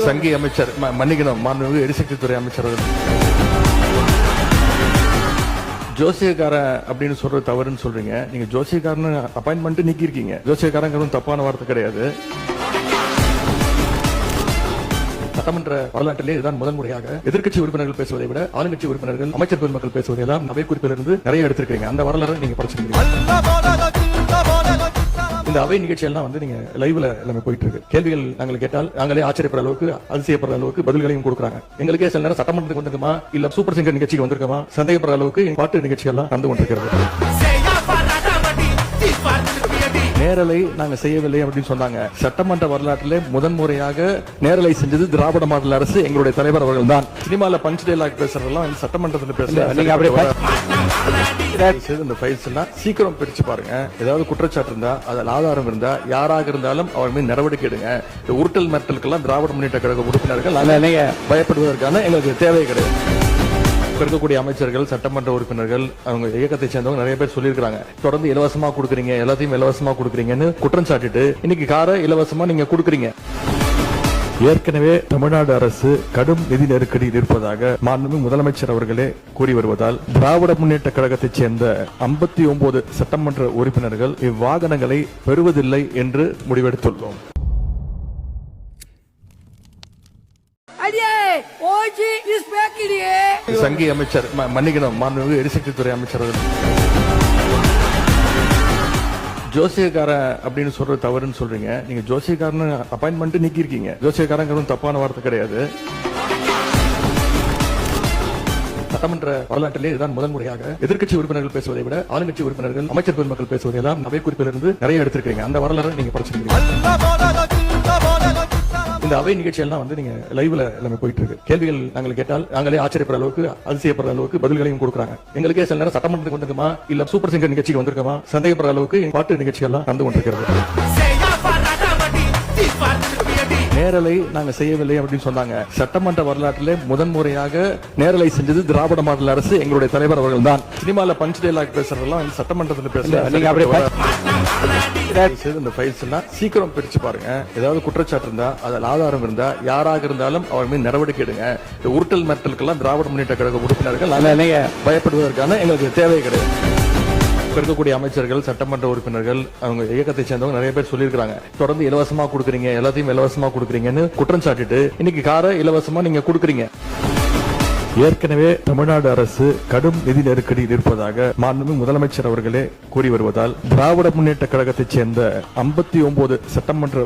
சங்கி அமைச்சர் மன்னிக்கணும், மாண்புமிகு எரிசக்தித்துறை அமைச்சர் ஜோசியக்காரன் அப்படின்னு சொல்றது தவறுன்னு சொல்றீங்க. நீங்க ஜோசியக்காரன் அப்பாயின்மெண்ட் நீக்கி இருக்கீங்க. ஜோசியக்காரங்க தப்பான வார்த்தை கிடையாது. சட்டமன்ற வரலாற்றிலே இதுதான் முதல் முறையாக எதிர்க்கட்சி உறுப்பினர்கள் பேசுவதை விட ஆளுங்கட்சி உறுப்பினர்கள், அமைச்சர் பெருமக்கள் பேசுவதையெல்லாம் அவை குறிப்பிலிருந்து நிறைய எடுத்திருக்கீங்க. அந்த வரலாறு நீங்க படிச்சிருக்கீங்க. இந்த அவை நிகழ்ச்சியெல்லாம் நீங்க லைவ்ல எல்லாமே போயிட்டு இருக்கு. கேள்விகள் நாங்கள் கேட்டால் நாங்களே ஆச்சரியப்படுற அளவுக்கு, அதிசயப்படுற அளவுக்கு பதில்களையும் கொடுக்குறாங்க. எங்களுக்கே சில நேரம் சட்டமன்றத்துக்கு வந்திருக்கோமா இல்ல சூப்பர் சிங்கர் நிகழ்ச்சிக்கு வந்திருக்கோமா சந்தேகப்படுற அளவுக்கு பாட்டு நிகழ்ச்சி எல்லாம் நடந்து கொண்டிருக்கிறது. நேரலை நாங்க செய்யவில்லை அப்படின்னு சொன்னாங்க. சட்டமன்ற வரலாற்றிலே முதன் முறையாக நேரலை செஞ்சது திராவிட மாடல் அரசு, எங்களுடைய தலைவர் அவர்கள் தான். சினிமால பஞ்ச் டைலாக் பேசுறதெல்லாம் சட்டமன்றத்தில் பேசல. நீங்க இந்த ஃபைல்ஸ் எல்லாம் சீக்கிரம் பிரிச்சு பாருங்க. ஏதாவது குற்றச்சாட்டு இருந்தா, அதில் ஆதாரம் இருந்தா, யாராக இருந்தாலும் அவர் மீது நடவடிக்கை எடுங்க. உருட்டல் மிரட்டலுக்கெல்லாம் திராவிட முன்னேற்ற கழக உறுப்பினர்கள் பயப்படுவதற்கான எங்களுக்கு தேவை கிடையாது. இருக்கக்கூடிய அமைச்சர்கள், சட்டமன்ற உறுப்பினர்கள், அவங்க இயக்கத்தை சேர்ந்தவங்க நிறைய பேர் சொல்லியிருக்காங்க, தொடர்ந்து இலவசமா கொடுக்குறீங்க, எல்லாத்தையும் இலவசமா கொடுக்குறீங்கன்னு குற்றம் சாட்டிட்டு இன்னைக்கு காரை இலவசமா நீங்க கொடுக்குறீங்க. ஏற்கனவே தமிழ்நாடு அரசு கடும் நிதி நெருக்கடியில் இருப்பதாக மாண்புமிகு முதலமைச்சர் அவர்களே கூறி வருவதால் திராவிட முன்னேற்ற கழகத்தைச் சேர்ந்த 59 சட்டமன்ற உறுப்பினர்கள் இவ்வாகனங்களை பெறுவதில்லை என்று முடிவெடுத்துள்ளோம். சங்கி அமைச்சர் மன்னிக்கணும், மாண்புமிகு எரிசக்தித்துறை அமைச்சர் ஜோசியக்காரன் அப்படின்னு சொல்றது தவறுன்னு சொல்றீங்க. நீங்க ஜோசியக்காரன் அப்பாயின்மெண்ட் நீக்கி இருக்கீங்க. ஜோசியக்காரங்க தப்பான வார்த்தை கிடையாது. சட்டமன்ற வரலாற்றிலே இதுதான் முதல் முறையாக எதிர்க்கட்சி உறுப்பினர்கள் பேசுவதை விட ஆளுங்கட்சி உறுப்பினர்கள், அமைச்சர் பெருமக்கள் பேசுவதையெல்லாம் அவை குறிப்பிலிருந்து நிறைய எடுத்திருக்கீங்க. அந்த வரலாறு நீங்க படிச்சிருக்கீங்க. இந்த அவை நிகழ்ச்சியெல்லாம் நீங்க லைவ்ல எல்லாமே போயிட்டு இருக்கு. கேள்விகள் நாங்கள் கேட்டால் நாங்களே ஆச்சரியப்படுற அளவுக்கு, அதிசயப்படுற அளவுக்கு பதில்களையும் கொடுக்குறாங்க. எங்களுக்கே சில நேரம் சட்டமன்றத்துக்கு வந்திருக்கோமா இல்ல சூப்பர் சிங்கர் நிகழ்ச்சிக்கு வந்திருக்கோமா சந்தேகப்படுற அளவுக்கு பாட்டு நிகழ்ச்சி எல்லாம் நடந்து கொண்டிருக்கிறது. நேரலை நாங்க செய்யவில்லை அப்படின்னு சொன்னாங்க. சட்டமன்ற வரலாற்றிலே முதன் முறையாக நேரலை செஞ்சது திராவிட மாடல் அரசு, எங்களுடைய தலைவர் அவர்கள் தான். சினிமால பஞ்ச் டைலாக் பேசுறதெல்லாம் சட்டமன்றத்தில் பேசல. நீங்க இந்த ஃபைல்ஸ் எல்லாம் சீக்கிரம் பிரிச்சு பாருங்க. ஏதாவது குற்றச்சாட்டு இருந்தா, அதில் ஆதாரம் இருந்தா, யாராக இருந்தாலும் அவர் மீது நடவடிக்கை எடுங்க. உருட்டல் மிரட்டலுக்கெல்லாம் திராவிட முன்னேற்ற கழக உறுப்பினர்கள் பயப்படுவதற்கான எங்களுக்கு தேவை கிடையாது. இருக்கக்கூடிய அமைச்சர்கள், சட்டமன்ற உறுப்பினர்கள், அவங்க இயக்கத்தை சேர்ந்தவங்க நிறைய பேர் சொல்லியிருக்காங்க, தொடர்ந்து இலவசமா கொடுக்குறீங்க, எல்லாத்தையும் இலவசமா கொடுக்குறீங்கன்னு குற்றம் சாட்டிட்டு இன்னைக்கு காரை இலவசமா நீங்க கொடுக்குறீங்க. ஏற்கனவே தமிழ்நாடு அரசு கடும் நிதி நெருக்கடியில் இருப்பதாக மாண்புமிகு முதலமைச்சர் அவர்களே கூறி வருவதால் திராவிட முன்னேற்ற கழகத்தைச் சேர்ந்த 59 சட்டமன்ற